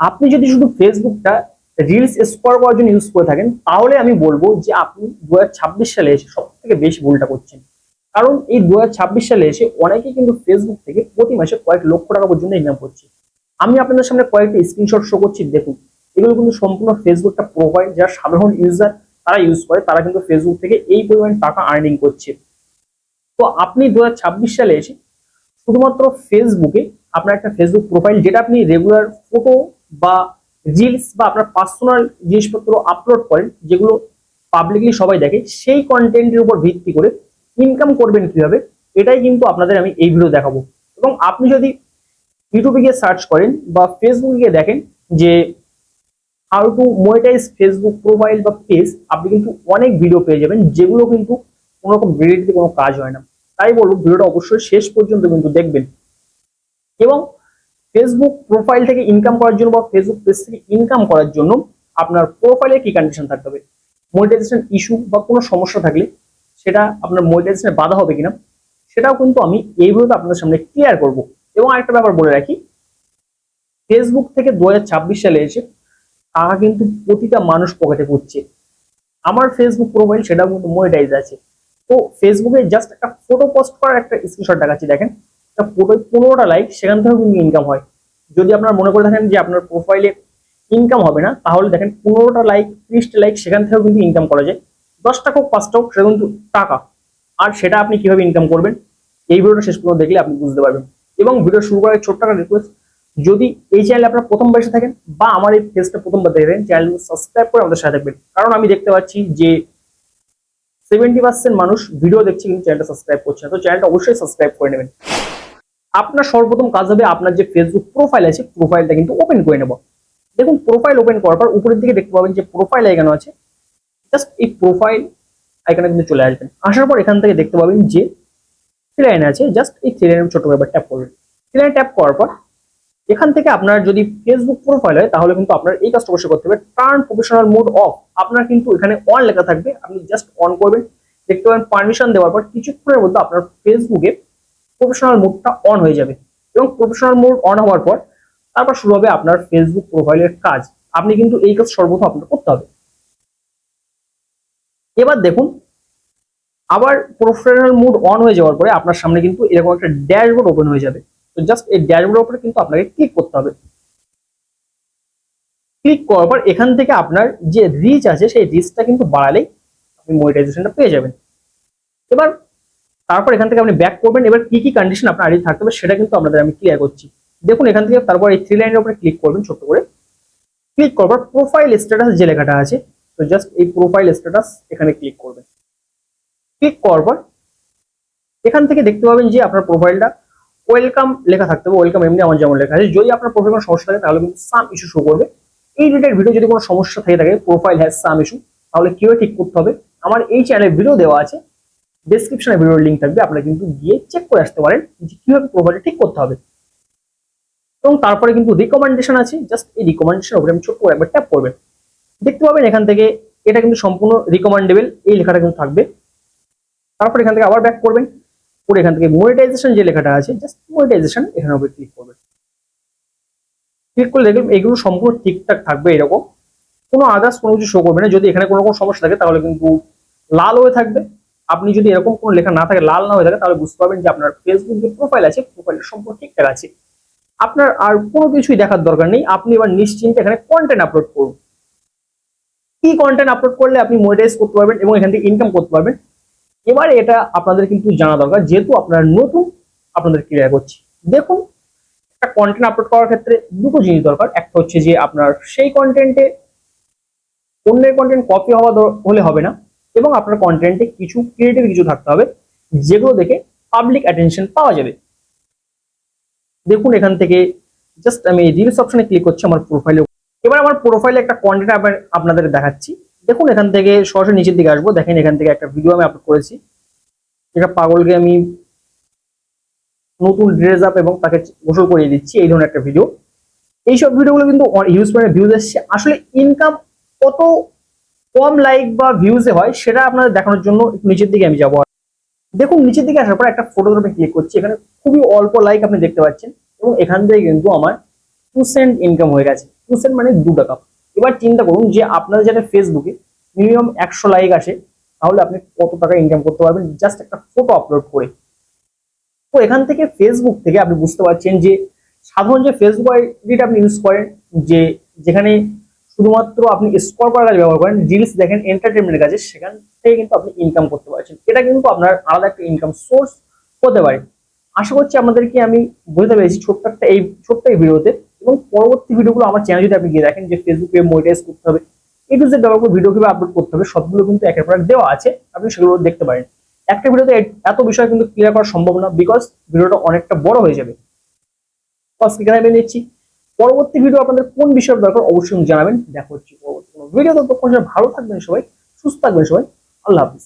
আপনি যদি শুধু ফেসবুকটা রিলস স্ক্রল করার জন্য ইউজ করে থাকেন, তাহলে আমি বলবো যে আপনি 2026 সালে এসে সব থেকে বেশি ভুলটা করছেন। কারণ এই 2026 সালে এসে অনেকে কিন্তু ফেসবুক থেকে প্রতি মাসে কয়েক লক্ষ টাকা পর্যন্ত ইনকাম করছে। আমি আপনাদের সামনে কয়েকটি স্ক্রিনশট শো করছি, দেখুন। এগুলো কিন্তু সম্পূর্ণ ফেসবুকটা প্রোফাইল, যারা সাধারণ ইউজার তারা ইউজ করে, তারা কিন্তু ফেসবুক থেকে এই পরিমাণ টাকা আর্নিং করছে। তো আপনি 2026 সালে এসে শুধুমাত্র ফেসবুকে আপনার একটা ফেসবুক প্রোফাইল, যেটা আপনি রেগুলার ফটো বা রিলস বা আপনার পার্সোনাল জিনিসপত্র আপলোড করেন, যেগুলো পাবলিকলি সবাই দেখে, সেই কন্টেন্টের উপর ভিত্তি করে ইনকাম করবেন কিভাবে, এটাই কিন্তু আপনাদের আমি এই ভিডিও দেখাবো। এবং আপনি যদি ইউটিউবে গিয়ে সার্চ করেন বা ফেসবুকে গিয়ে দেখেন যে how to monetize Facebook profile বা পেজ, আপনি কিন্তু অনেক ভিডিও পেয়ে যাবেন, যেগুলো কিন্তু কোনো রকম রিলেটেড কোনো কাজ হয় না। তাই বলবো, ভিডিওটা অবশ্যই শেষ পর্যন্ত কিন্তু দেখবেন। এবং ফেসবুক প্রোফাইল থেকে ইনকাম করার জন্য বা ফেসবুক পেজ থেকে ইনকাম করার জন্য আপনার প্রোফাইলে কি কন্ডিশন থাকতে হবে, মনিটাইজেশন ইস্যু বা কোনো সমস্যা থাকলে সেটা আপনার মনিটাইজেশনে বাধা হবে কিনা, সেটাও কিন্তু আমি এই ভিডিওতে আপনাদের সামনে ক্লিয়ার করব। এবং আরেকটা ব্যাপার বলে রাখি, ফেসবুক থেকে 2026 সালে এসে টাকা কিন্তু প্রতিটা মানুষ পকেটে পড়ছে। আমার ফেসবুক প্রোফাইল সেটাও কিন্তু মনিটাইজ আছে। তো ফেসবুকে জাস্ট একটা ফটো পোস্ট করার একটা স্ক্রিনশট দেখাচ্ছি, দেখেন। একটা ফটোয় 15টা লাইক, সেখান থেকেও কিন্তু ইনকাম হয়। যদি আপনারা মনে করে থাকেন যে আপনার প্রোফাইলে ইনকাম হবে না, তাহলে দেখেন 15টা লাইক, 30টা লাইক, সেখান থেকেও কিন্তু ইনকাম করা যায়। 10 টাকা হোক, 5 টাকা হোক, সেটা কিন্তু টাকা। আর সেটা আপনি কিভাবে ইনকাম করবেন, এই ভিডিওটা শেষ পর্যন্ত দেখলে আপনি বুঝতে পারবেন। এবং ভিডিও শুরু করার ছোট্ট একটা রিকোয়েস্ট, যদি এই চ্যানেলে আপনারা প্রথমবার এসে থাকেন বা আমার এই পেজটা প্রথমবার দেখেন, চ্যানেলটি সাবস্ক্রাইব করে আমাদের সাথে থাকবেন। কারণ আমি দেখতে পাচ্ছি যে 70% মানুষ ভিডিও দেখছে কিন্তু চ্যানেলটা সাবস্ক্রাইব করছে না। তো চ্যানেলটা অবশ্যই সাবস্ক্রাইব করে নেবেন। আপনার সর্বপ্রথম কাজ হবে, আপনার যে ফেসবুক প্রোফাইল আছে, প্রোফাইলটা কিন্তু ওপেন করে নেব। দেখুন, প্রোফাইল ওপেন করার পর উপরের দিকে দেখতে পাবেন যে প্রোফাইল আইকন আছে। জাস্ট এই প্রোফাইল আইকনে কিন্তু চলে আসবেন। আসার পর এখান থেকে দেখতে পাবেন যে থ্রি লাইন আছে, জাস্ট এই থ্রি লাইনের ছোট ব্যাপার ট্যাপ করবেন। থ্রি লাইন ট্যাপ করার পর এখান থেকে আপনার যদি ফেসবুক প্রোফাইল হয়, তাহলে কিন্তু আপনার এই কাজটা অবশ্যই করতে হবে, টার্ন প্রফেশনাল মোড অফ। আপনার কিন্তু এখানে অন লেখা থাকবে, আপনি জাস্ট অন করবেন। দেখতে পাবেন পারমিশন দেওয়ার পর কিছুক্ষণের মধ্যে আপনার ফেসবুকে প্রফেশনাল মোডটা অন হয়ে যাবে। এবং প্রফেশনাল মোড অন হওয়ার পর তারপর শুরু হবে আপনার ফেসবুক প্রোফাইলের কাজ। আপনি কিন্তু এই কাজ সর্বপ্রথম আপনার করতে হবে। এবার দেখুন, আবার প্রফেশনাল মোড অন হয়ে যাওয়ার পরে আপনার সামনে কিন্তু এরকম একটা ড্যাশবোর্ড ওপেন হয়ে যাবে। তো জাস্ট এই ড্যাশবোর্ডের উপরে কিন্তু আপনাকে ক্লিক করতে হবে। ক্লিক করার পর এখান থেকে আপনার যে রিচ আছে, সেই রিচটা কিন্তু বাড়ালেই আপনি মনিটাইজেশনটা পেয়ে যাবেন। এবার তারপর এখান থেকে আপনি ব্যাক করবেন। এবার কি কি কন্ডিশন আপনার আইডি থাকতে হবে সেটা কিন্তু আপনাদের আমি ক্লিয়ার করছি। দেখুন, এখান থেকে তারপর এই থ্রি লাইনের উপরে ক্লিক করবেন ছোট্ট করে। ক্লিক করার পর প্রোফাইল স্ট্যাটাস যে লেখাটা আছে, তো জাস্ট এই প্রোফাইল স্ট্যাটাস এখানে ক্লিক করবেন। ক্লিক করার পর এখান থেকে দেখতে পাবেন যে আপনার প্রোফাইলটা ওয়েলকাম লেখা থাকতে হবে। ওয়েলকাম এমনি আমার যেমন লেখা আছে। যদি আপনার প্রোফাইল কোনো সমস্যা থাকে, তাহলে কিন্তু সাম ইস্যু শো করবে। এই রিলেটেড ভিডিও যদি কোনো সমস্যা থেকে থাকে, প্রোফাইল হ্যাজ সাম ইস্যু, তাহলে কিভাবে ঠিক করতে হবে, আমার এই চ্যানেলে ভিডিও দেওয়া আছে, ডেসক্রিপশনে ভিডিওর লিঙ্ক থাকবে, আপনারা কিন্তু গিয়ে চেক করে আসতে পারেন যে কিভাবে প্রোফাইলটা ঠিক করতে হবে। এবং তারপরে কিন্তু রিকমেন্ডেশন আছে, জাস্ট এই রিকমেন্ডেশন উপরে আমি ছোট্ট করে একবার ট্যাপ করবেন। দেখতে পাবেন এখান থেকে এটা কিন্তু সম্পূর্ণ রিকমেন্ডেবল, এই লেখাটা কিন্তু থাকবে। তারপর এখান থেকে আবার ব্যাক করবেন, করে এখান থেকে মনিটাইজেশন যে লেখাটা আছে, জাস্ট মনিটাইজেশন এখানে উপরে ক্লিক করবেন। ক্লিক করলে দেখবেন এগুলো সম্পূর্ণ ঠিকঠাক থাকবে, এরকম কোনো আদার্স কোনো কিছু শো করবে না। যদি এখানে কোনো সমস্যা থাকে, তাহলে কিন্তু লাল হয়ে থাকবে। আপনি যদি এরকম কোনো লেখা না থাকে, লাল না হয়ে থাকে, তাহলে বুঝতে পারবেন যে আপনার ফেসবুক যে প্রোফাইল আছে, প্রোফাইলের সম্পূর্ণ ঠিকঠাক আছে। আপনার আর কোনো কিছুই দেখার দরকার নেই। আপনি এবার নিশ্চিন্তে এখানে কন্টেন্ট আপলোড করুন। কি কন্টেন্ট আপলোড করলে আপনি মনিটাইজ করতে পারবেন এবং এখান থেকে ইনকাম করতে পারবেন, এবার এটা আপনাদের কিন্তু জানা দরকার, যেহেতু আপনারা নতুন, আপনাদের ক্লিয়ার করছি। দেখুন, একটা কন্টেন্ট আপলোড করার ক্ষেত্রে দুটো জিনিস দরকার। একটা হচ্ছে যে আপনার সেই কন্টেন্টে অন্যের কন্টেন্ট কপি হলে হবে না, এবং আপনার কন্টেন্টে কিছু ক্রিয়েটিভ কিছু থাকতে হবে, যেগুলো দেখে পাবলিক অ্যাটেনশন পাওয়া যাবে। দেখুন, এখান থেকে জাস্ট আমি রিলস অপশনে ক্লিক করছি আমার প্রোফাইলে। এবার আমার প্রোফাইলে একটা কন্টেন্ট আপনাদের দেখাচ্ছি। দেখুন, এখান থেকে সরাসরি নিচের দিকে আসবো। দেখেন, এখান থেকে একটা ভিডিও আমি আপলোড করেছি। এটা পাগলকে আমি নতুন ড্রেস আপ এবং তাকে গোসল করিয়ে দিচ্ছি, এই ধরনের একটা ভিডিও। এইসব ভিডিওগুলো কিন্তু হিউজ পরিমাণে ভিউজ এসছে। আসলে ইনকাম কত কম লাইক বা ভিউজে হয়, সেটা আপনাদের দেখানোর জন্য একটু নিচের দিকে আমি যাবো। দেখুন, নিচের দিকে আসার পর একটা ফটোগ্রাফে ক্লিক করছি। এখানে খুবই অল্প লাইক আপনি দেখতে পাচ্ছেন, এবং এখান থেকে কিন্তু আমার 2 সেন্ট ইনকাম হয়ে গেছে। 2 সেন্ট মানে 2 টাকা। এবার চিন্তা করুন যে আপনাদের যেটা ফেসবুকে মিনিমাম 100 লাইক আসে, তাহলে আপনি কত টাকা ইনকাম করতে পারবেন জাস্ট একটা ফটো আপলোড করে। তো এখান থেকে ফেসবুক থেকে আপনি বুঝতে পারছেন যে সাধারণ যে ফেসবুক আইডিটা আপনি ইউজ করেন, যে যেখানে শুধুমাত্র আপনি স্ক্রল করার কাজে ব্যবহার করেন, রিলস দেখেন, এন্টারটেনমেন্টের কাজে, সেখান থেকে কিন্তু আপনি ইনকাম করতে পারছেন। এটা কিন্তু আপনার আলাদা একটা ইনকাম সোর্স হতে পারে। আশা করছি আমাদেরকে আমি বুঝতে পেরেছি ছোট্ট এই ভিডিওতে। এবং পরবর্তী ভিডিওগুলো আমার চ্যানেল যদি আপনি গিয়ে দেখেন যে ফেসবুকে মনিটাইজ করতে হবে, এ টু জেড ব্যাপারগুলো ভিডিও কিভাবে আপলোড করতে হবে সবগুলো কিন্তু একের পর এক দেওয়া আছে, আপনি সেগুলো দেখতে পারেন। একটা ভিডিওতে এত বিষয় কিন্তু ক্লিয়ার করা সম্ভব না, বিকজ ভিডিওটা অনেকটা বড় হয়ে যাবে। এখানে আমি নিচ্ছি পরবর্তী ভিডিও আপনাদের কোন বিষয়ের দরকার অবশ্যই জানাবেন। দেখা হচ্ছে পরবর্তী কোনো ভিডিও। ততক্ষণ ভালো থাকবেন সবাই, সুস্থ থাকবেন সবাই। আল্লাহ হাফিজ।